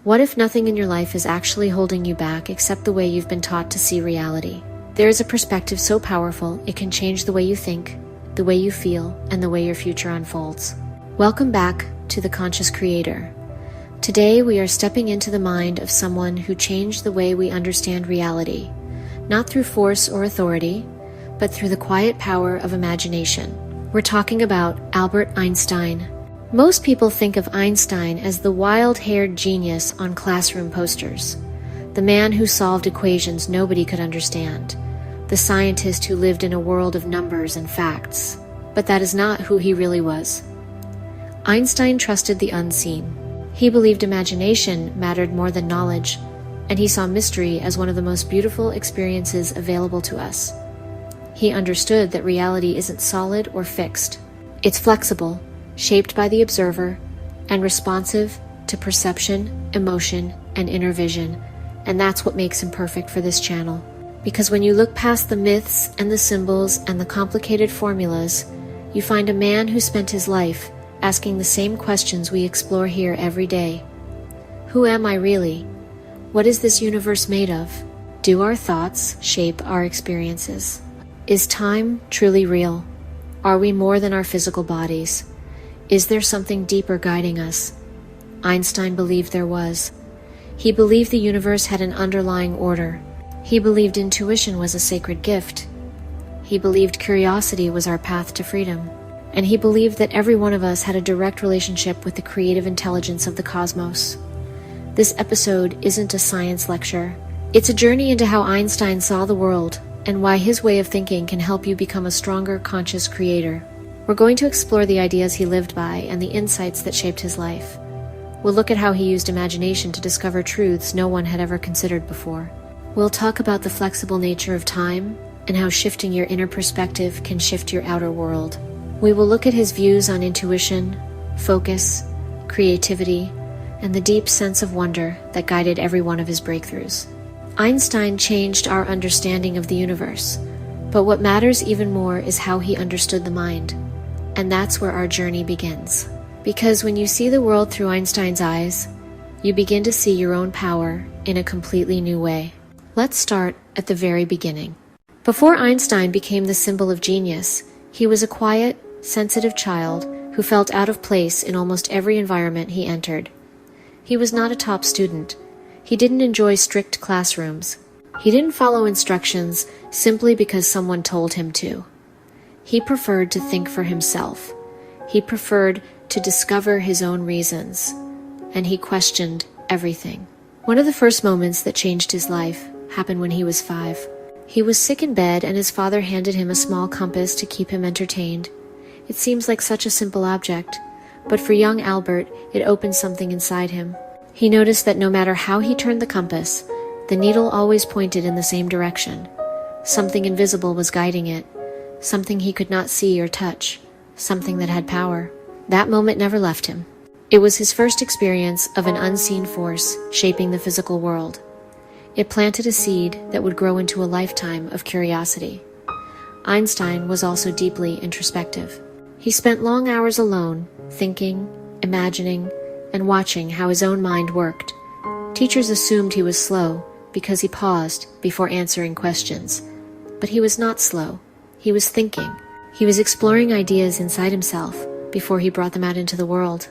What if nothing in your life is actually holding you back except the way you've been taught to see reality? There is a perspective so powerful it can change the way you think, the way you feel, and the way your future unfolds. Welcome back to The Conscious Creator. Today we are stepping into the mind of someone who changed the way we understand reality, not through force or authority, but through the quiet power of imagination. We're talking about Albert Einstein. Most people think of Einstein as the wild-haired genius on classroom posters, the man who solved equations nobody could understand, the scientist who lived in a world of numbers and facts. But that is not who he really was. Einstein trusted the unseen. He believed imagination mattered more than knowledge, and he saw mystery as one of the most beautiful experiences available to us. He understood that reality isn't solid or fixed. It's flexible, shaped by the observer, and responsive to perception, emotion, and inner vision. And that's what makes him perfect for this channel. Because when you look past the myths and the symbols and the complicated formulas, you find a man who spent his life asking the same questions we explore here every day. Who am I really? What is this universe made of? Do our thoughts shape our experiences? Is time truly real? Are we more than our physical bodies? Is there something deeper guiding us? Einstein believed there was. He believed the universe had an underlying order. He believed intuition was a sacred gift. He believed curiosity was our path to freedom. And he believed that every one of us had a direct relationship with the creative intelligence of the cosmos. This episode isn't a science lecture. It's a journey into how Einstein saw the world and why his way of thinking can help you become a stronger, conscious creator. We're going to explore the ideas he lived by and the insights that shaped his life. We'll look at how he used imagination to discover truths no one had ever considered before. We'll talk about the flexible nature of time and how shifting your inner perspective can shift your outer world. We will look at his views on intuition, focus, creativity, and the deep sense of wonder that guided every one of his breakthroughs. Einstein changed our understanding of the universe, but what matters even more is how he understood the mind. And that's where our journey begins. Because when you see the world through Einstein's eyes, you begin to see your own power in a completely new way. Let's start at the very beginning. Before Einstein became the symbol of genius, he was a quiet, sensitive child who felt out of place in almost every environment he entered. He was not a top student. He didn't enjoy strict classrooms. He didn't follow instructions simply because someone told him to. He preferred to think for himself. He preferred to discover his own reasons. And he questioned everything. One of the first moments that changed his life happened when he was 5. He was sick in bed and his father handed him a small compass to keep him entertained. It seems like such a simple object, but for young Albert, it opened something inside him. He noticed that no matter how he turned the compass, the needle always pointed in the same direction. Something invisible was guiding it, something he could not see or touch, something that had power. That moment never left him. It was his first experience of an unseen force shaping the physical world. It planted a seed that would grow into a lifetime of curiosity. Einstein was also deeply introspective. He spent long hours alone, thinking, imagining, and watching how his own mind worked. Teachers assumed he was slow because he paused before answering questions. But he was not slow. He was thinking. He was exploring ideas inside himself before he brought them out into the world.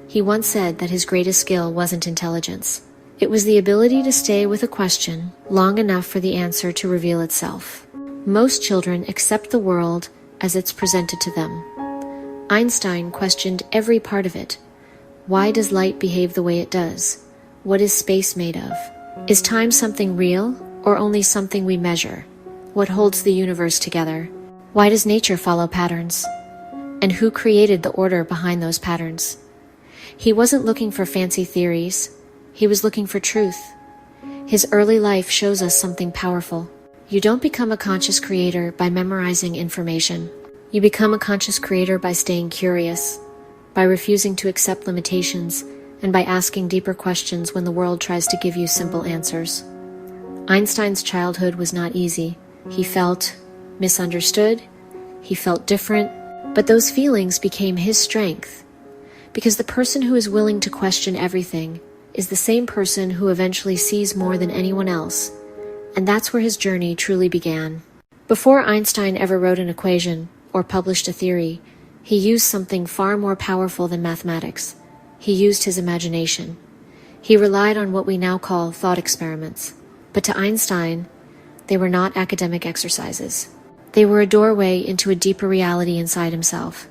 He once said that his greatest skill wasn't intelligence. It was the ability to stay with a question long enough for the answer to reveal itself. Most children accept the world as it's presented to them. Einstein questioned every part of it. Why does light behave the way it does? What is space made of? Is time something real or only something we measure? What holds the universe together? Why does nature follow patterns? And who created the order behind those patterns? He wasn't looking for fancy theories. He was looking for truth. His early life shows us something powerful. You don't become a conscious creator by memorizing information. You become a conscious creator by staying curious, by refusing to accept limitations, and by asking deeper questions when the world tries to give you simple answers. Einstein's childhood was not easy. He felt misunderstood, he felt different, but those feelings became his strength. Because the person who is willing to question everything is the same person who eventually sees more than anyone else, and that's where his journey truly began. Before Einstein ever wrote an equation or published a theory, he used something far more powerful than mathematics. He used his imagination. He relied on what we now call thought experiments. But to Einstein, they were not academic exercises. They were a doorway into a deeper reality inside himself.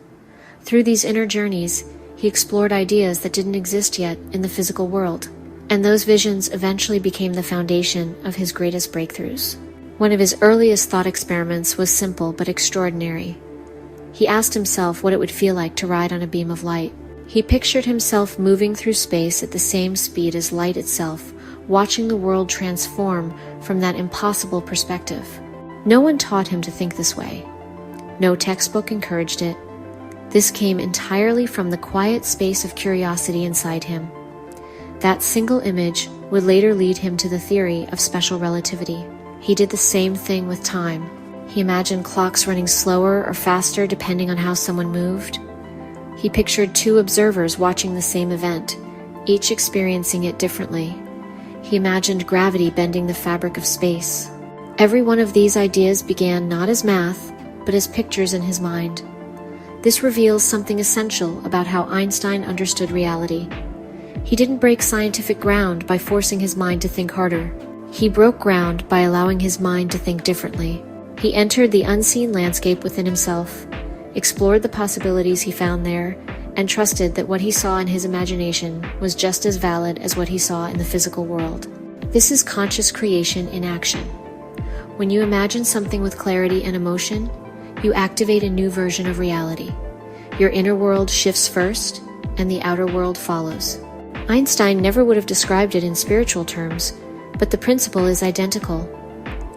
Through these inner journeys, he explored ideas that didn't exist yet in the physical world, and those visions eventually became the foundation of his greatest breakthroughs. One of his earliest thought experiments was simple but extraordinary. He asked himself what it would feel like to ride on a beam of light. He pictured himself moving through space at the same speed as light itself, watching the world transform from that impossible perspective. No one taught him to think this way. No textbook encouraged it. This came entirely from the quiet space of curiosity inside him. That single image would later lead him to the theory of special relativity. He did the same thing with time. He imagined clocks running slower or faster depending on how someone moved. He pictured two observers watching the same event, each experiencing it differently. He imagined gravity bending the fabric of space. Every one of these ideas began not as math, but as pictures in his mind. This reveals something essential about how Einstein understood reality. He didn't break scientific ground by forcing his mind to think harder. He broke ground by allowing his mind to think differently. He entered the unseen landscape within himself, explored the possibilities he found there, and trusted that what he saw in his imagination was just as valid as what he saw in the physical world. This is conscious creation in action. When you imagine something with clarity and emotion, you activate a new version of reality. Your inner world shifts first, and the outer world follows. Einstein never would have described it in spiritual terms, but the principle is identical.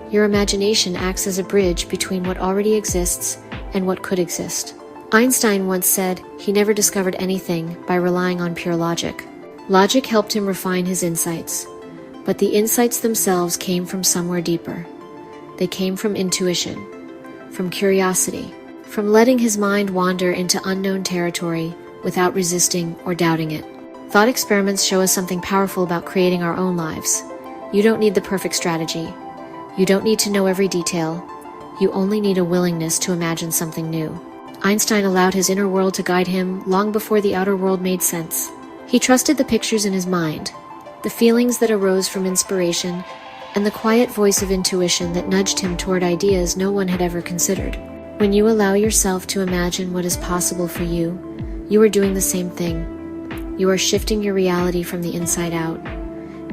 Your imagination acts as a bridge between what already exists and what could exist. Einstein once said he never discovered anything by relying on pure logic. Logic helped him refine his insights, but the insights themselves came from somewhere deeper. They came from intuition, from curiosity, from letting his mind wander into unknown territory without resisting or doubting it. Thought experiments show us something powerful about creating our own lives. You don't need the perfect strategy. You don't need to know every detail. You only need a willingness to imagine something new. Einstein allowed his inner world to guide him long before the outer world made sense. He trusted the pictures in his mind, the feelings that arose from inspiration, and the quiet voice of intuition that nudged him toward ideas no one had ever considered. When you allow yourself to imagine what is possible for you, you are doing the same thing. You are shifting your reality from the inside out.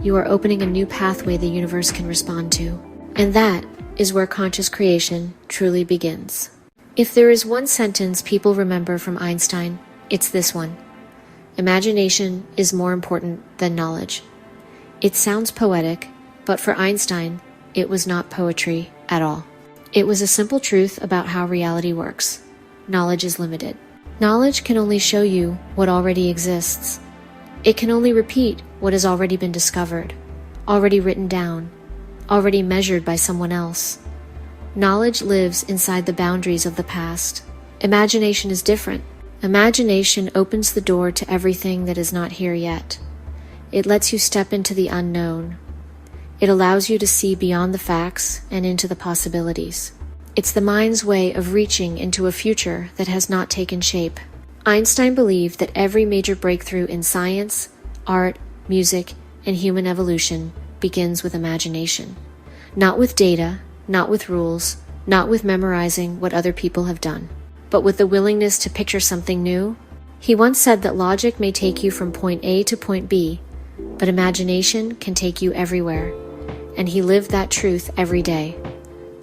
You are opening a new pathway the universe can respond to. And that is where conscious creation truly begins. If there is one sentence people remember from Einstein, it's this one. Imagination is more important than knowledge. It sounds poetic, but for Einstein, it was not poetry at all. It was a simple truth about how reality works. Knowledge is limited. Knowledge can only show you what already exists. It can only repeat what has already been discovered, already written down, already measured by someone else. Knowledge lives inside the boundaries of the past. Imagination is different. Imagination opens the door to everything that is not here yet. It lets you step into the unknown. It allows you to see beyond the facts and into the possibilities. It's the mind's way of reaching into a future that has not taken shape. Einstein believed that every major breakthrough in science, art, music, and human evolution begins with imagination. Not with data, not with rules, not with memorizing what other people have done, but with the willingness to picture something new. He once said that logic may take you from point A to point B, but imagination can take you everywhere. And he lived that truth every day.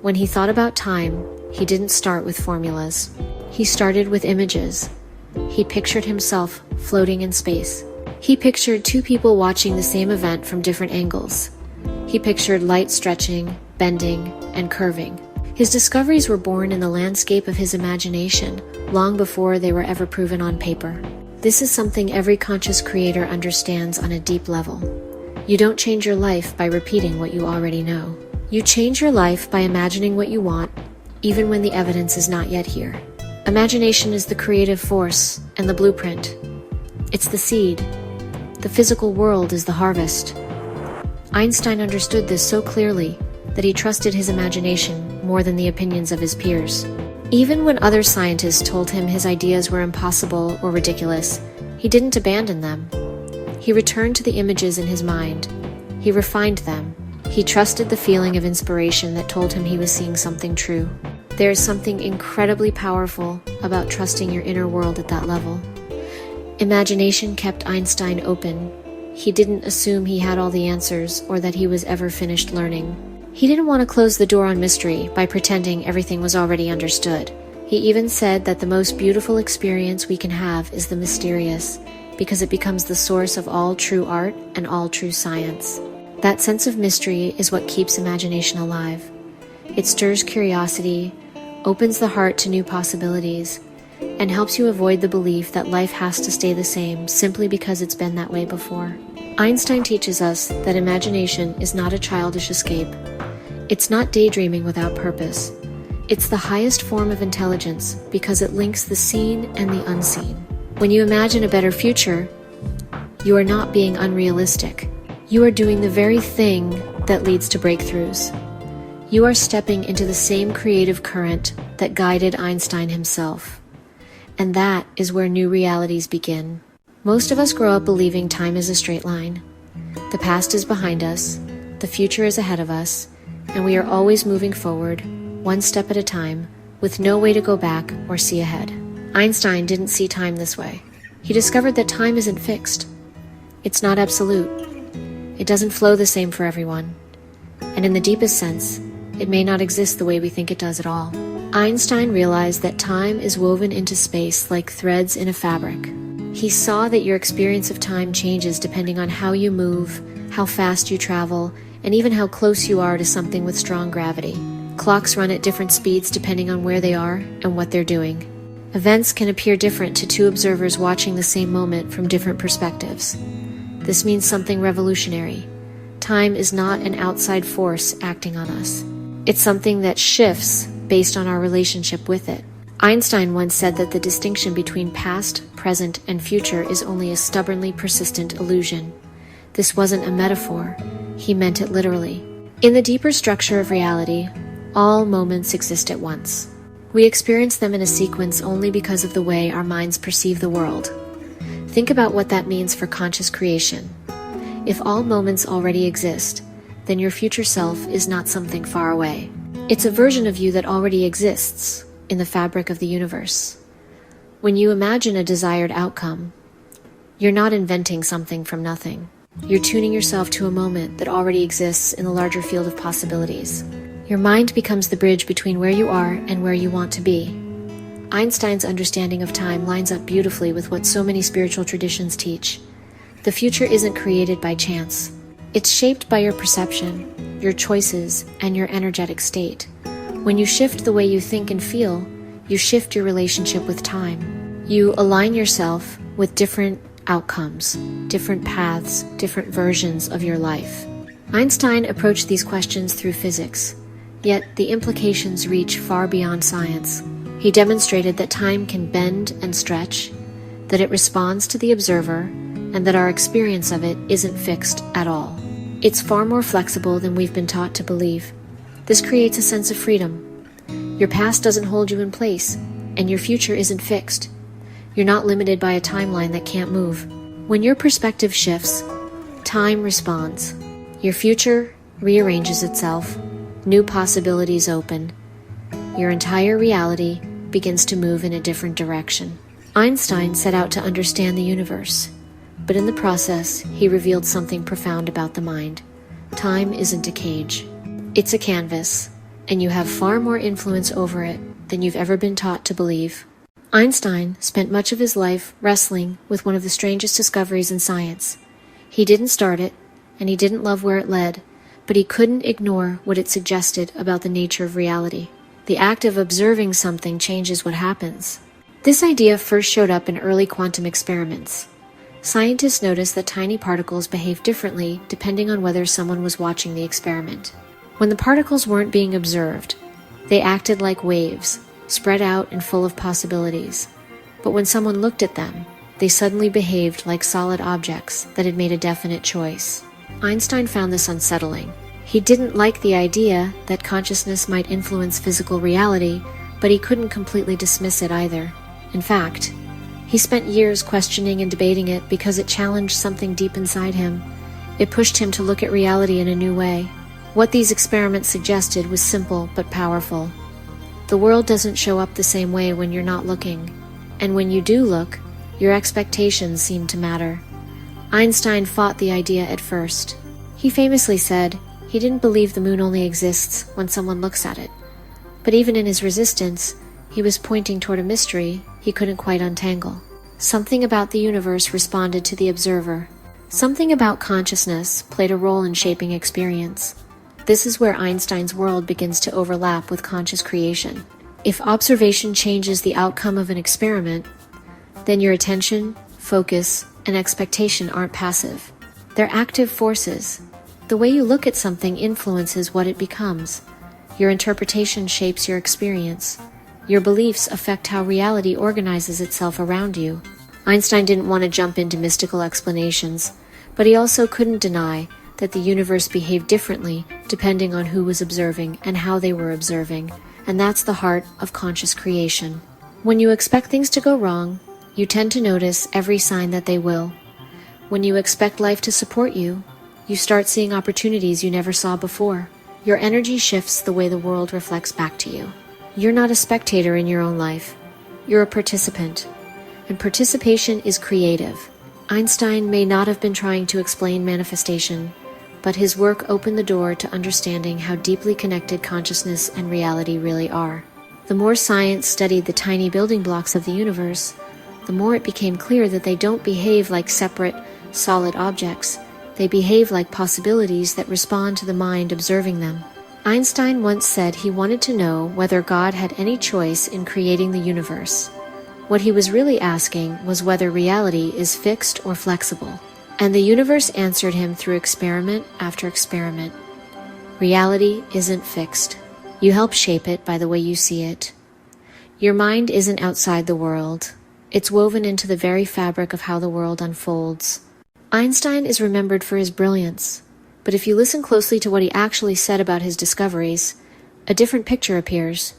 When he thought about time, he didn't start with formulas. He started with images. He pictured himself floating in space. He pictured two people watching the same event from different angles. He pictured light stretching, bending, and curving. His discoveries were born in the landscape of his imagination, long before they were ever proven on paper. This is something every conscious creator understands on a deep level. You don't change your life by repeating what you already know. You change your life by imagining what you want, even when the evidence is not yet here. Imagination is the creative force and the blueprint. It's the seed. The physical world is the harvest. Einstein understood this so clearly that he trusted his imagination more than the opinions of his peers. Even when other scientists told him his ideas were impossible or ridiculous, he didn't abandon them. He returned to the images in his mind. He refined them. He trusted the feeling of inspiration that told him he was seeing something true. There is something incredibly powerful about trusting your inner world at that level. Imagination kept Einstein open. He didn't assume he had all the answers or that he was ever finished learning. He didn't want to close the door on mystery by pretending everything was already understood. He even said that the most beautiful experience we can have is the mysterious, because it becomes the source of all true art and all true science. That sense of mystery is what keeps imagination alive. It stirs curiosity, opens the heart to new possibilities, and helps you avoid the belief that life has to stay the same simply because it's been that way before. Einstein teaches us that imagination is not a childish escape. It's not daydreaming without purpose. It's the highest form of intelligence because it links the seen and the unseen. When you imagine a better future, you are not being unrealistic. You are doing the very thing that leads to breakthroughs. You are stepping into the same creative current that guided Einstein himself. And that is where new realities begin. Most of us grow up believing time is a straight line. The past is behind us, the future is ahead of us, and we are always moving forward, one step at a time, with no way to go back or see ahead. Einstein didn't see time this way. He discovered that time isn't fixed. It's not absolute. It doesn't flow the same for everyone. And in the deepest sense, it may not exist the way we think it does at all. Einstein realized that time is woven into space like threads in a fabric. He saw that your experience of time changes depending on how you move, how fast you travel, and even how close you are to something with strong gravity. Clocks run at different speeds depending on where they are and what they're doing. Events can appear different to two observers watching the same moment from different perspectives. This means something revolutionary. Time is not an outside force acting on us. It's something that shifts based on our relationship with it. Einstein once said that the distinction between past, present, and future is only a stubbornly persistent illusion. This wasn't a metaphor. He meant it literally. In the deeper structure of reality, all moments exist at once. We experience them in a sequence only because of the way our minds perceive the world. Think about what that means for conscious creation. If all moments already exist, then your future self is not something far away. It's a version of you that already exists in the fabric of the universe. When you imagine a desired outcome, you're not inventing something from nothing. You're tuning yourself to a moment that already exists in the larger field of possibilities. Your mind becomes the bridge between where you are and where you want to be. Einstein's understanding of time lines up beautifully with what so many spiritual traditions teach. The future isn't created by chance. It's shaped by your perception, your choices, and your energetic state. When you shift the way you think and feel, you shift your relationship with time. You align yourself with different outcomes, different paths, different versions of your life. Einstein approached these questions through physics, yet the implications reach far beyond science. He demonstrated that time can bend and stretch, that it responds to the observer, and that our experience of it isn't fixed at all. It's far more flexible than we've been taught to believe. This creates a sense of freedom. Your past doesn't hold you in place, and your future isn't fixed. You're not limited by a timeline that can't move. When your perspective shifts, time responds. Your future rearranges itself, new possibilities open. Your entire reality begins to move in a different direction. Einstein set out to understand the universe, but in the process, he revealed something profound about the mind. Time isn't a cage. It's a canvas, and you have far more influence over it than you've ever been taught to believe. Einstein spent much of his life wrestling with one of the strangest discoveries in science. He didn't start it, and he didn't love where it led, but he couldn't ignore what it suggested about the nature of reality. The act of observing something changes what happens. This idea first showed up in early quantum experiments. Scientists noticed that tiny particles behave differently depending on whether someone was watching the experiment. When the particles weren't being observed, they acted like waves, spread out and full of possibilities. But when someone looked at them, They suddenly behaved like solid objects that had made a definite choice. Einstein found this unsettling. He didn't like the idea that consciousness might influence physical reality, but he couldn't completely dismiss it either. In fact, he spent years questioning and debating it because it challenged something deep inside him. It pushed him to look at reality in a new way. What these experiments suggested was simple but powerful. The world doesn't show up the same way when you're not looking, and when you do look, your expectations seem to matter. Einstein fought the idea at first. He famously said he didn't believe the moon only exists when someone looks at it. But even in his resistance, he was pointing toward a mystery he couldn't quite untangle. Something about the universe responded to the observer. Something about consciousness played a role in shaping experience. This is where Einstein's world begins to overlap with conscious creation. If observation changes the outcome of an experiment, then your attention, focus, and expectation aren't passive. They're active forces. The way you look at something influences what it becomes. Your interpretation shapes your experience. Your beliefs affect how reality organizes itself around you. Einstein didn't want to jump into mystical explanations, but he also couldn't deny that the universe behaved differently depending on who was observing and how they were observing, and that's the heart of conscious creation. When you expect things to go wrong, you tend to notice every sign that they will. When you expect life to support you, you start seeing opportunities you never saw before. Your energy shifts the way the world reflects back to you. You're not a spectator in your own life. You're a participant. And participation is creative. Einstein may not have been trying to explain manifestation, but his work opened the door to understanding how deeply connected consciousness and reality really are. The more science studied the tiny building blocks of the universe, the more it became clear that they don't behave like separate, solid objects. They behave like possibilities that respond to the mind observing them. Einstein once said he wanted to know whether God had any choice in creating the universe. What he was really asking was whether reality is fixed or flexible. And the universe answered him through experiment after experiment. Reality isn't fixed. You help shape it by the way you see it. Your mind isn't outside the world. It's woven into the very fabric of how the world unfolds. Einstein is remembered for his brilliance, but if you listen closely to what he actually said about his discoveries, a different picture appears.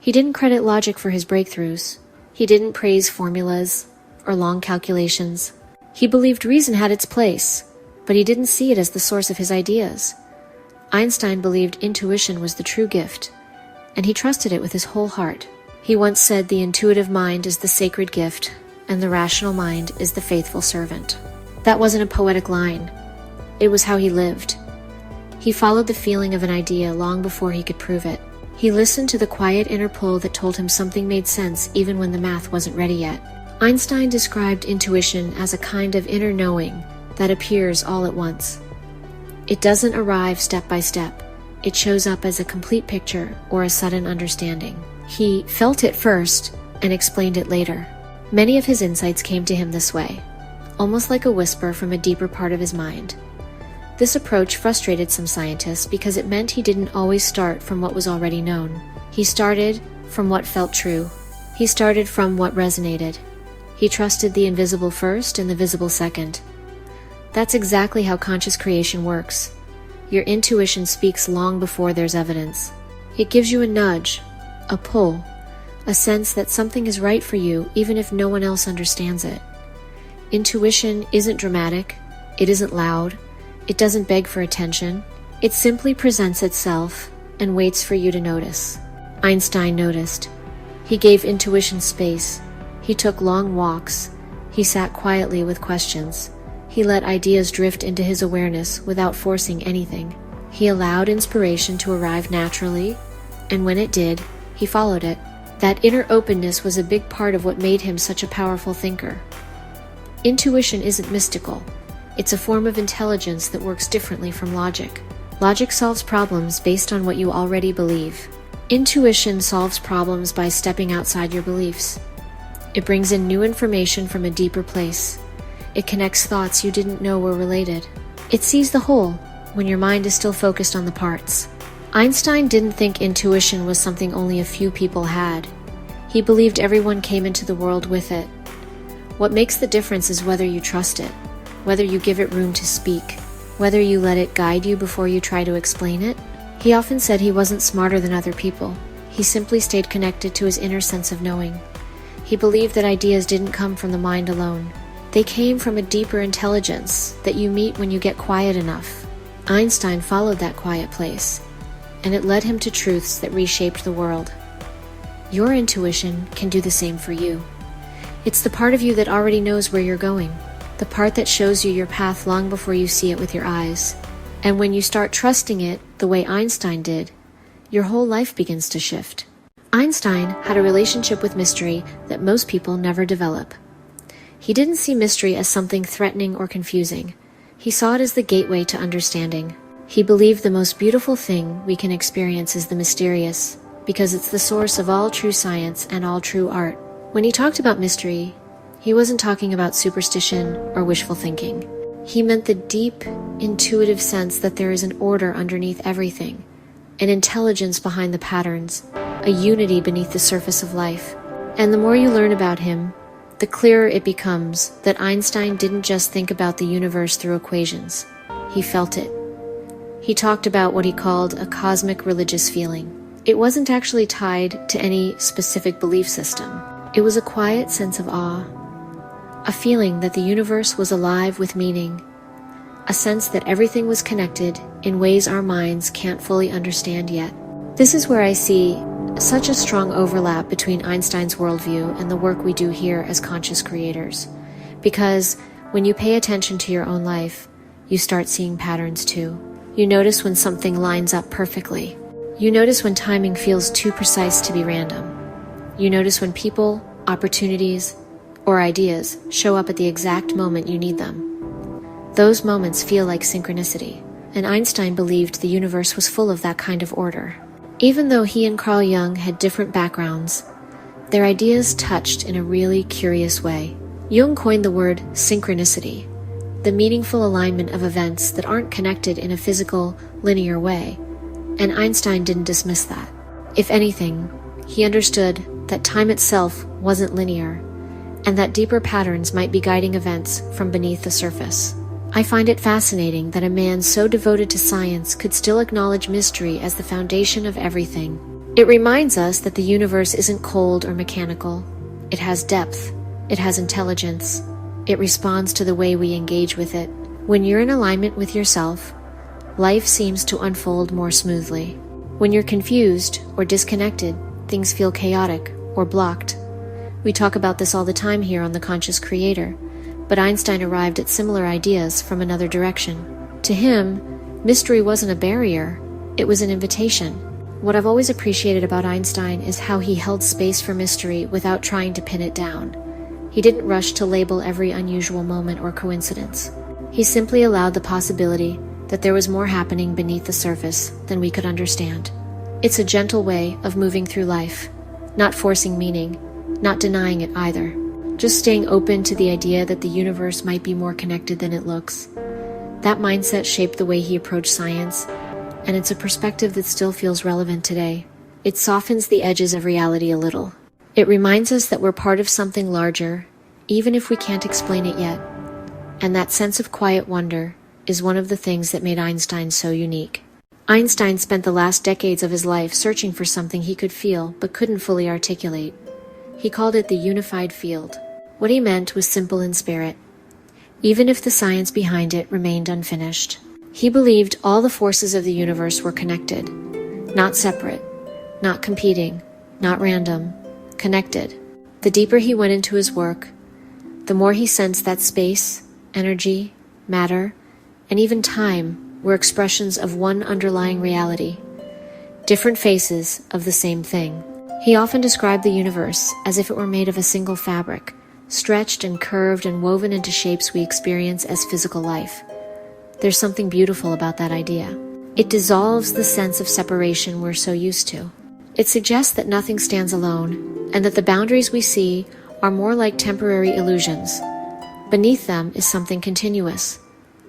He didn't credit logic for his breakthroughs. He didn't praise formulas or long calculations. He believed reason had its place, but he didn't see it as the source of his ideas. Einstein believed intuition was the true gift, and he trusted it with his whole heart. He once said the intuitive mind is the sacred gift, and the rational mind is the faithful servant. That wasn't a poetic line. It was how he lived. He followed the feeling of an idea long before he could prove it. He listened to the quiet inner pull that told him something made sense even when the math wasn't ready yet. Einstein described intuition as a kind of inner knowing that appears all at once. It doesn't arrive step by step. It shows up as a complete picture or a sudden understanding. He felt it first and explained it later. Many of his insights came to him this way, almost like a whisper from a deeper part of his mind. This approach frustrated some scientists because it meant he didn't always start from what was already known. He started from what felt true. He started from what resonated. He trusted the invisible first and the visible second. That's exactly how conscious creation works. Your intuition speaks long before there's evidence. It gives you a nudge, a pull, a sense that something is right for you even if no one else understands it. Intuition isn't dramatic, it isn't loud, it doesn't beg for attention. It simply presents itself and waits for you to notice. Einstein noticed. He gave intuition space. He took long walks. He sat quietly with questions. He let ideas drift into his awareness without forcing anything. He allowed inspiration to arrive naturally, and when it did, he followed it. That inner openness was a big part of what made him such a powerful thinker. Intuition isn't mystical. It's a form of intelligence that works differently from logic. Logic solves problems based on what you already believe. Intuition solves problems by stepping outside your beliefs. It brings in new information from a deeper place. It connects thoughts you didn't know were related. It sees the whole when your mind is still focused on the parts. Einstein didn't think intuition was something only a few people had. He believed everyone came into the world with it. What makes the difference is whether you trust it, whether you give it room to speak, whether you let it guide you before you try to explain it. He often said he wasn't smarter than other people. He simply stayed connected to his inner sense of knowing. He believed that ideas didn't come from the mind alone. They came from a deeper intelligence that you meet when you get quiet enough. Einstein followed that quiet place, and it led him to truths that reshaped the world. Your intuition can do the same for you. It's the part of you that already knows where you're going, the part that shows you your path long before you see it with your eyes. And when you start trusting it the way Einstein did, your whole life begins to shift. Einstein had a relationship with mystery that most people never develop. He didn't see mystery as something threatening or confusing. He saw it as the gateway to understanding. He believed the most beautiful thing we can experience is the mysterious, because it's the source of all true science and all true art. When he talked about mystery, he wasn't talking about superstition or wishful thinking. He meant the deep, intuitive sense that there is an order underneath everything, an intelligence behind the patterns, a unity beneath the surface of life. And the more you learn about him, the clearer it becomes that Einstein didn't just think about the universe through equations. He felt it. He talked about what he called a cosmic religious feeling. It wasn't actually tied to any specific belief system. It was a quiet sense of awe, a feeling that the universe was alive with meaning, a sense that everything was connected in ways our minds can't fully understand yet. This is where I see such a strong overlap between Einstein's worldview and the work we do here as conscious creators. Because when you pay attention to your own life, you start seeing patterns too. You notice when something lines up perfectly. You notice when timing feels too precise to be random. You notice when people, opportunities, or ideas show up at the exact moment you need them. Those moments feel like synchronicity, and Einstein believed the universe was full of that kind of order. Even though he and Carl Jung had different backgrounds, their ideas touched in a really curious way. Jung coined the word synchronicity, the meaningful alignment of events that aren't connected in a physical, linear way, and Einstein didn't dismiss that. If anything, he understood that time itself wasn't linear, and that deeper patterns might be guiding events from beneath the surface. I find it fascinating that a man so devoted to science could still acknowledge mystery as the foundation of everything. It reminds us that the universe isn't cold or mechanical. It has depth. It has intelligence. It responds to the way we engage with it. When you're in alignment with yourself, life seems to unfold more smoothly. When you're confused or disconnected, things feel chaotic or blocked. We talk about this all the time here on The Conscious Creator, but Einstein arrived at similar ideas from another direction. To him, mystery wasn't a barrier, it was an invitation. What I've always appreciated about Einstein is how he held space for mystery without trying to pin it down. He didn't rush to label every unusual moment or coincidence. He simply allowed the possibility that there was more happening beneath the surface than we could understand. It's a gentle way of moving through life, not forcing meaning, not denying it either. Just staying open to the idea that the universe might be more connected than it looks. That mindset shaped the way he approached science, and it's a perspective that still feels relevant today. It softens the edges of reality a little. It reminds us that we're part of something larger, even if we can't explain it yet. And that sense of quiet wonder is one of the things that made Einstein so unique. Einstein spent the last decades of his life searching for something he could feel but couldn't fully articulate. He called it the unified field. What he meant was simple in spirit, even if the science behind it remained unfinished. He believed all the forces of the universe were connected, not separate, not competing, not random, connected. The deeper he went into his work, the more he sensed that space, energy, matter, and even time were expressions of one underlying reality, different faces of the same thing. He often described the universe as if it were made of a single fabric, stretched and curved and woven into shapes we experience as physical life. There's something beautiful about that idea. It dissolves the sense of separation we're so used to. It suggests that nothing stands alone, and that the boundaries we see are more like temporary illusions. Beneath them is something continuous,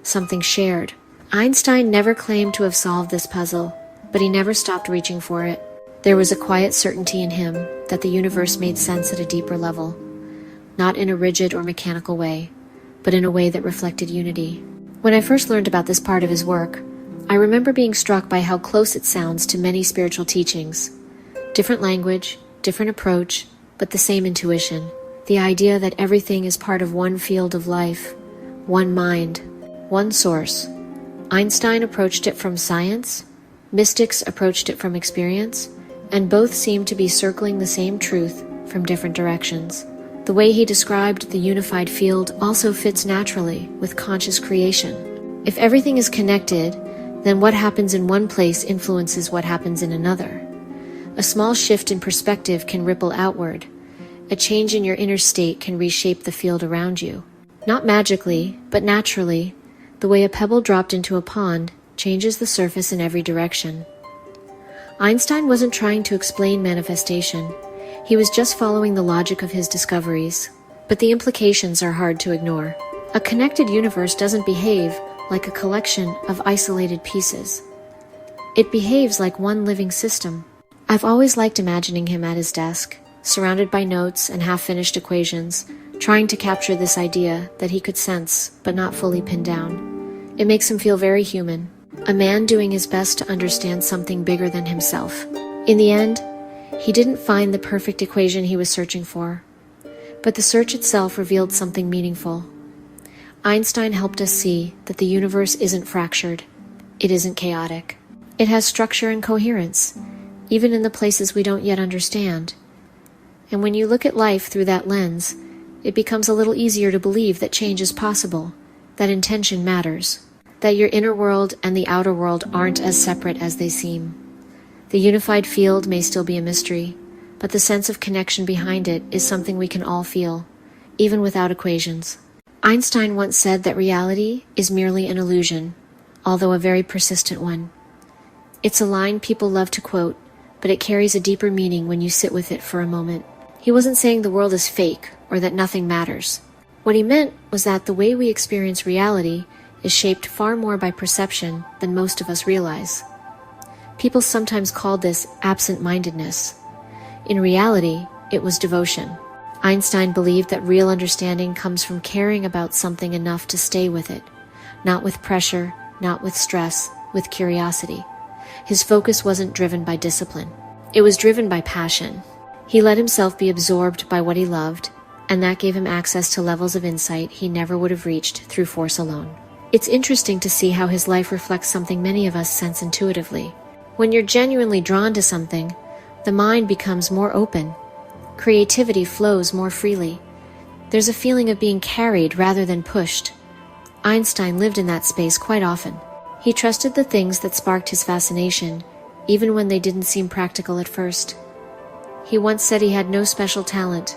something shared. Einstein never claimed to have solved this puzzle, but he never stopped reaching for it. There was a quiet certainty in him that the universe made sense at a deeper level. not in a rigid or mechanical way, but in a way that reflected unity. When I first learned about this part of his work, I remember being struck by how close it sounds to many spiritual teachings. Different language, different approach, but the same intuition. The idea that everything is part of one field of life, one mind, one source. Einstein approached it from science, mystics approached it from experience, and both seemed to be circling the same truth from different directions. The way he described the unified field also fits naturally with conscious creation. If everything is connected, then what happens in one place influences what happens in another. A small shift in perspective can ripple outward. A change in your inner state can reshape the field around you. Not magically, but naturally, the way a pebble dropped into a pond changes the surface in every direction. Einstein wasn't trying to explain manifestation. He was just following the logic of his discoveries. But the implications are hard to ignore. A connected universe doesn't behave like a collection of isolated pieces. It behaves like one living system. I've always liked imagining him at his desk, surrounded by notes and half-finished equations, trying to capture this idea that he could sense but not fully pin down. It makes him feel very human, a man doing his best to understand something bigger than himself. In the end, he didn't find the perfect equation he was searching for, but the search itself revealed something meaningful. Einstein helped us see that the universe isn't fractured. It isn't chaotic. It has structure and coherence, even in the places we don't yet understand. And when you look at life through that lens, it becomes a little easier to believe that change is possible, that intention matters, that your inner world and the outer world aren't as separate as they seem. The unified field may still be a mystery, but the sense of connection behind it is something we can all feel, even without equations. Einstein once said that reality is merely an illusion, although a very persistent one. It's a line people love to quote, but it carries a deeper meaning when you sit with it for a moment. He wasn't saying the world is fake or that nothing matters. What he meant was that the way we experience reality is shaped far more by perception than most of us realize. People sometimes called this absent-mindedness. In reality, it was devotion. Einstein believed that real understanding comes from caring about something enough to stay with it, not with pressure, not with stress, with curiosity. His focus wasn't driven by discipline. It was driven by passion. He let himself be absorbed by what he loved, and that gave him access to levels of insight he never would have reached through force alone. It's interesting to see how his life reflects something many of us sense intuitively. When you're genuinely drawn to something, the mind becomes more open. Creativity flows more freely. There's a feeling of being carried rather than pushed. Einstein lived in that space quite often. He trusted the things that sparked his fascination, even when they didn't seem practical at first. He once said he had no special talent,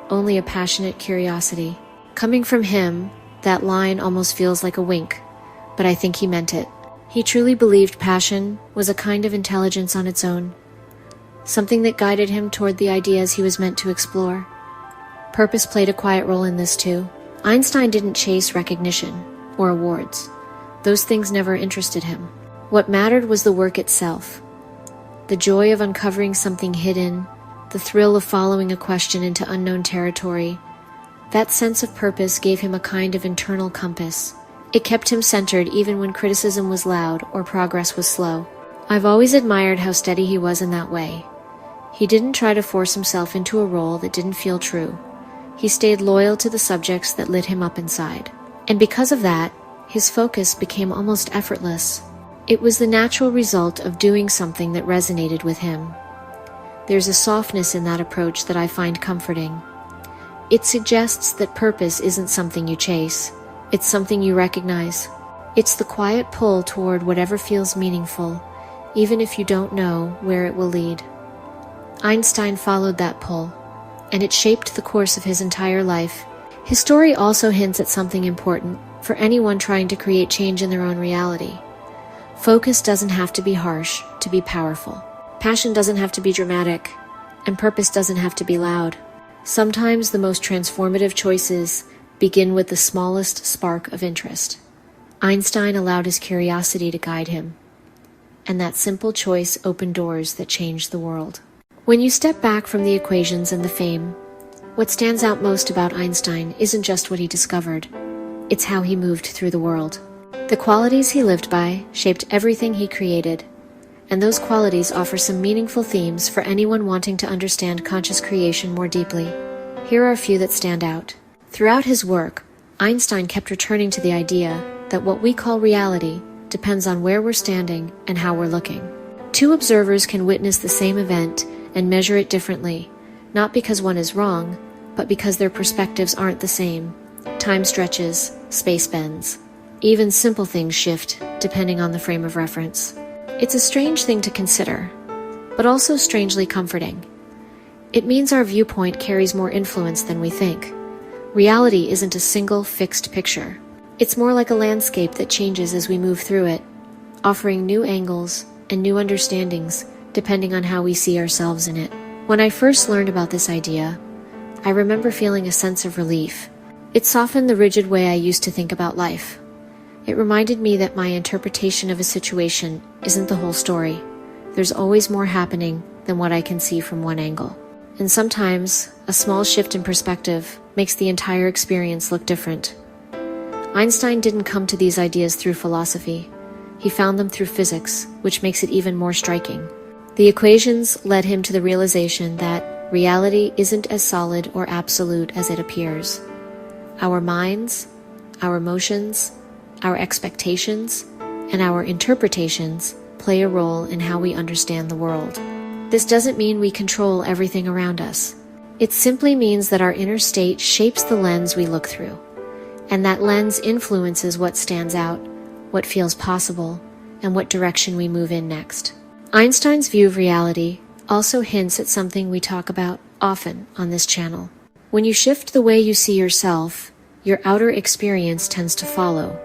only a passionate curiosity. Coming from him, that line almost feels like a wink, but I think he meant it. He truly believed passion was a kind of intelligence on its own, something that guided him toward the ideas he was meant to explore. Purpose played a quiet role in this too. Einstein didn't chase recognition or awards. Those things never interested him. What mattered was the work itself. The joy of uncovering something hidden, the thrill of following a question into unknown territory. That sense of purpose gave him a kind of internal compass. It kept him centered even when criticism was loud or progress was slow. I've always admired how steady he was in that way. He didn't try to force himself into a role that didn't feel true. He stayed loyal to the subjects that lit him up inside. And because of that, his focus became almost effortless. It was the natural result of doing something that resonated with him. There's a softness in that approach that I find comforting. It suggests that purpose isn't something you chase. It's something you recognize. It's the quiet pull toward whatever feels meaningful, even if you don't know where it will lead. Einstein followed that pull, and it shaped the course of his entire life. His story also hints at something important for anyone trying to create change in their own reality. Focus doesn't have to be harsh to be powerful. Passion doesn't have to be dramatic, and purpose doesn't have to be loud. Sometimes the most transformative choices begin with the smallest spark of interest. Einstein allowed his curiosity to guide him, and that simple choice opened doors that changed the world. When you step back from the equations and the fame, What stands out most about Einstein isn't just what he discovered, it's how he moved through the world. The qualities he lived by shaped everything he created, and those qualities offer some meaningful themes for anyone wanting to understand conscious creation more deeply. Here are a few that stand out. Throughout his work, Einstein kept returning to the idea that what we call reality depends on where we're standing and how we're looking. Two observers can witness the same event and measure it differently, not because one is wrong, but because their perspectives aren't the same. Time stretches, space bends. Even simple things shift depending on the frame of reference. It's a strange thing to consider, but also strangely comforting. It means our viewpoint carries more influence than we think. Reality isn't a single, fixed picture. It's more like a landscape that changes as we move through it, offering new angles and new understandings depending on how we see ourselves in it. When I first learned about this idea, I remember feeling a sense of relief. It softened the rigid way I used to think about life. It reminded me that my interpretation of a situation isn't the whole story. There's always more happening than what I can see from one angle. And sometimes, a small shift in perspective makes the entire experience look different. Einstein didn't come to these ideas through philosophy. He found them through physics, which makes it even more striking. The equations led him to the realization that reality isn't as solid or absolute as it appears. Our minds, our emotions, our expectations, and our interpretations play a role in how we understand the world. This doesn't mean we control everything around us. It simply means that our inner state shapes the lens we look through, and that lens influences what stands out, what feels possible, and what direction we move in next. Einstein's view of reality also hints at something we talk about often on this channel. When you shift the way you see yourself, your outer experience tends to follow.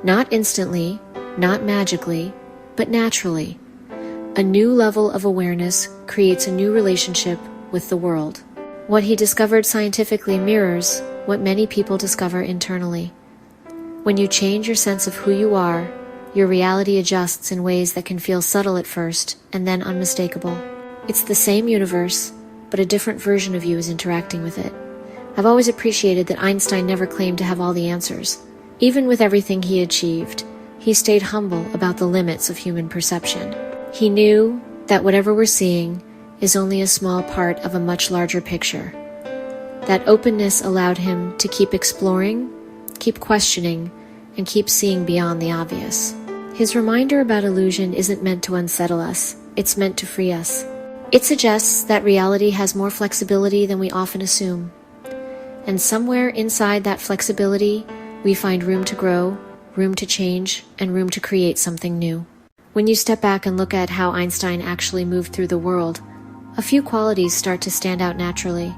Not instantly, not magically, but naturally. A new level of awareness creates a new relationship with the world. What he discovered scientifically mirrors what many people discover internally. When you change your sense of who you are, your reality adjusts in ways that can feel subtle at first and then unmistakable. It's the same universe, but a different version of you is interacting with it. I've always appreciated that Einstein never claimed to have all the answers. Even with everything he achieved, he stayed humble about the limits of human perception. He knew that whatever we're seeing is only a small part of a much larger picture. That openness allowed him to keep exploring, keep questioning, and keep seeing beyond the obvious. His reminder about illusion isn't meant to unsettle us, it's meant to free us. It suggests that reality has more flexibility than we often assume. And somewhere inside that flexibility, we find room to grow, room to change, and room to create something new. When you step back and look at how Einstein actually moved through the world, a few qualities start to stand out naturally.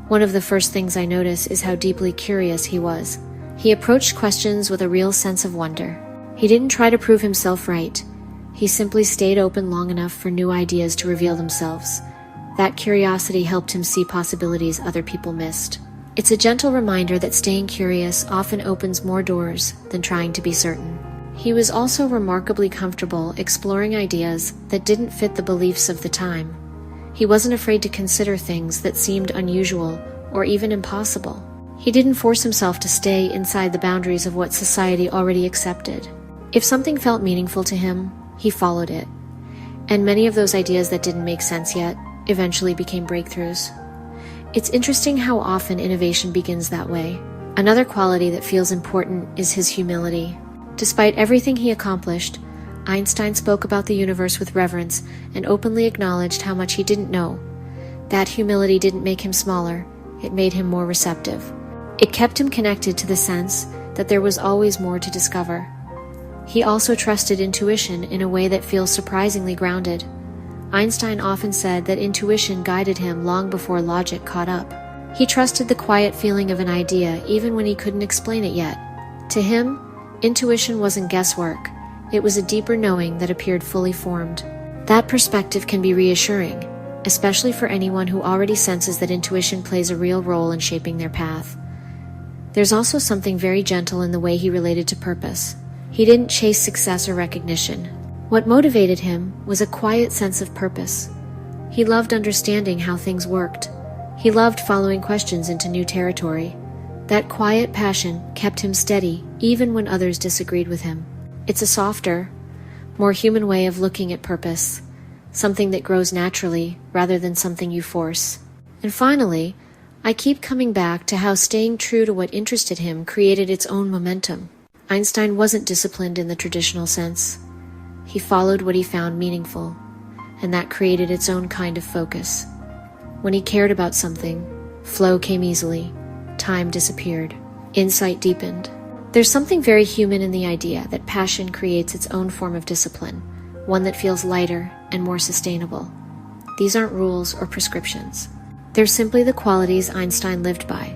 One of the first things I notice is how deeply curious he was. He approached questions with a real sense of wonder. He didn't try to prove himself right. He simply stayed open long enough for new ideas to reveal themselves. That curiosity helped him see possibilities other people missed. It's a gentle reminder that staying curious often opens more doors than trying to be certain. He was also remarkably comfortable exploring ideas that didn't fit the beliefs of the time. He wasn't afraid to consider things that seemed unusual or even impossible. He didn't force himself to stay inside the boundaries of what society already accepted. If something felt meaningful to him, he followed it. And many of those ideas that didn't make sense yet eventually became breakthroughs. It's interesting how often innovation begins that way. Another quality that feels important is his humility. Despite everything he accomplished, Einstein spoke about the universe with reverence and openly acknowledged how much he didn't know. That humility didn't make him smaller, it made him more receptive. It kept him connected to the sense that there was always more to discover. He also trusted intuition in a way that feels surprisingly grounded. Einstein often said that intuition guided him long before logic caught up. He trusted the quiet feeling of an idea even when he couldn't explain it yet. To him, intuition wasn't guesswork. It was a deeper knowing that appeared fully formed. That perspective can be reassuring, especially for anyone who already senses that intuition plays a real role in shaping their path. There's also something very gentle in the way he related to purpose. He didn't chase success or recognition. What motivated him was a quiet sense of purpose. He loved understanding how things worked, He loved following questions into new territory. That quiet passion kept him steady even when others disagreed with him. It's a softer, more human way of looking at purpose, something that grows naturally rather than something you force. And finally, I keep coming back to how staying true to what interested him created its own momentum. Einstein wasn't disciplined in the traditional sense. He followed what he found meaningful, and that created its own kind of focus. When he cared about something, flow came easily, time disappeared, insight deepened. There's something very human in the idea that passion creates its own form of discipline, one that feels lighter and more sustainable. These aren't rules or prescriptions. They're simply the qualities Einstein lived by,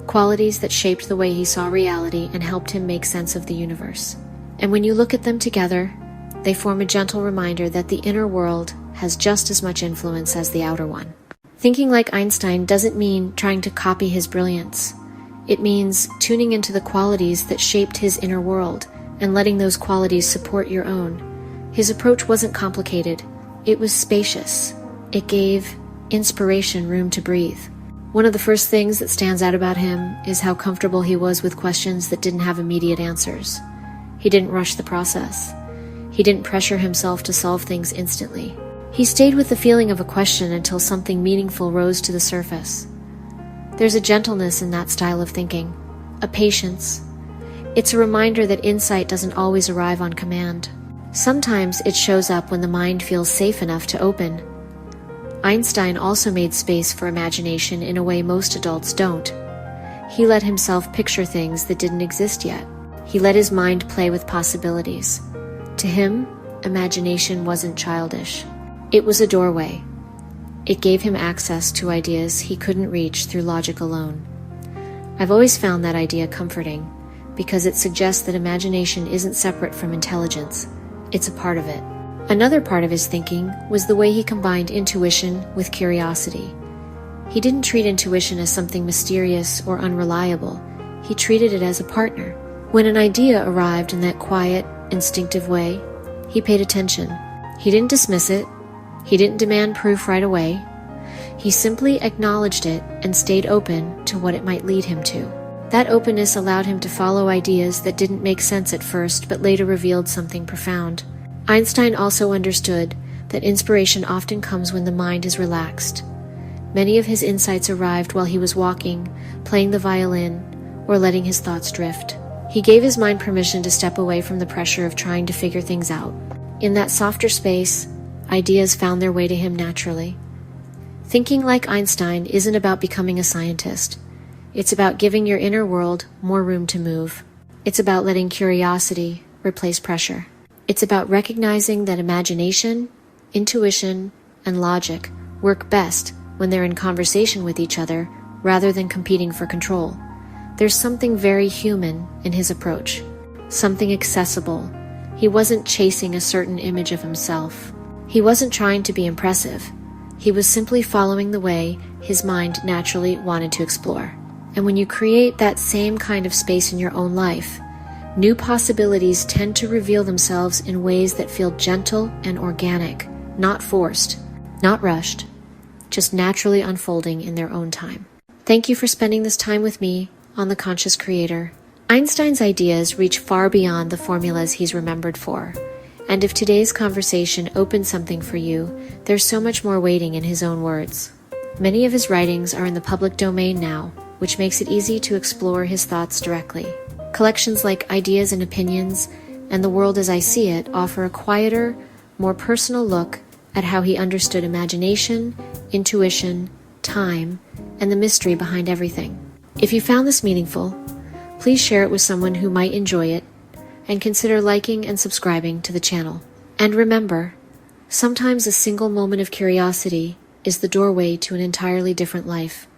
qualities that shaped the way he saw reality and helped him make sense of the universe. And when you look at them together, they form a gentle reminder that the inner world has just as much influence as the outer one. Thinking like Einstein doesn't mean trying to copy his brilliance. It means tuning into the qualities that shaped his inner world and letting those qualities support your own. His approach wasn't complicated. It was spacious. It gave inspiration room to breathe. One of the first things that stands out about him is how comfortable he was with questions that didn't have immediate answers. He didn't rush the process. He didn't pressure himself to solve things instantly. He stayed with the feeling of a question until something meaningful rose to the surface. There's a gentleness in that style of thinking, a patience. It's a reminder that insight doesn't always arrive on command. Sometimes it shows up when the mind feels safe enough to open. Einstein also made space for imagination in a way most adults don't. He let himself picture things that didn't exist yet. He let his mind play with possibilities. To him, imagination wasn't childish. It was a doorway. It gave him access to ideas he couldn't reach through logic alone. I've always found that idea comforting, because it suggests that imagination isn't separate from intelligence. It's a part of it. Another part of his thinking was the way he combined intuition with curiosity. He didn't treat intuition as something mysterious or unreliable. He treated it as a partner. When an idea arrived in that quiet, instinctive way, he paid attention. He didn't dismiss it. He didn't demand proof right away. He simply acknowledged it and stayed open to what it might lead him to. That openness allowed him to follow ideas that didn't make sense at first but later revealed something profound. Einstein also understood that inspiration often comes when the mind is relaxed. Many of his insights arrived while he was walking, playing the violin, or letting his thoughts drift. He gave his mind permission to step away from the pressure of trying to figure things out. In that softer space, ideas found their way to him naturally. Thinking like Einstein isn't about becoming a scientist. It's about giving your inner world more room to move. It's about letting curiosity replace pressure. It's about recognizing that imagination, intuition, and logic work best when they're in conversation with each other rather than competing for control. There's something very human in his approach, something accessible. He wasn't chasing a certain image of himself. He wasn't trying to be impressive. He was simply following the way his mind naturally wanted to explore. And when you create that same kind of space in your own life, new possibilities tend to reveal themselves in ways that feel gentle and organic, not forced, not rushed, just naturally unfolding in their own time. Thank you for spending this time with me on The Conscious Creator. Einstein's ideas reach far beyond the formulas he's remembered for. And if today's conversation opened something for you, there's so much more waiting in his own words. Many of his writings are in the public domain now, which makes it easy to explore his thoughts directly. Collections like Ideas and Opinions and The World as I See It offer a quieter, more personal look at how he understood imagination, intuition, time, and the mystery behind everything. If you found this meaningful, please share it with someone who might enjoy it, and consider liking and subscribing to the channel. And remember, sometimes a single moment of curiosity is the doorway to an entirely different life.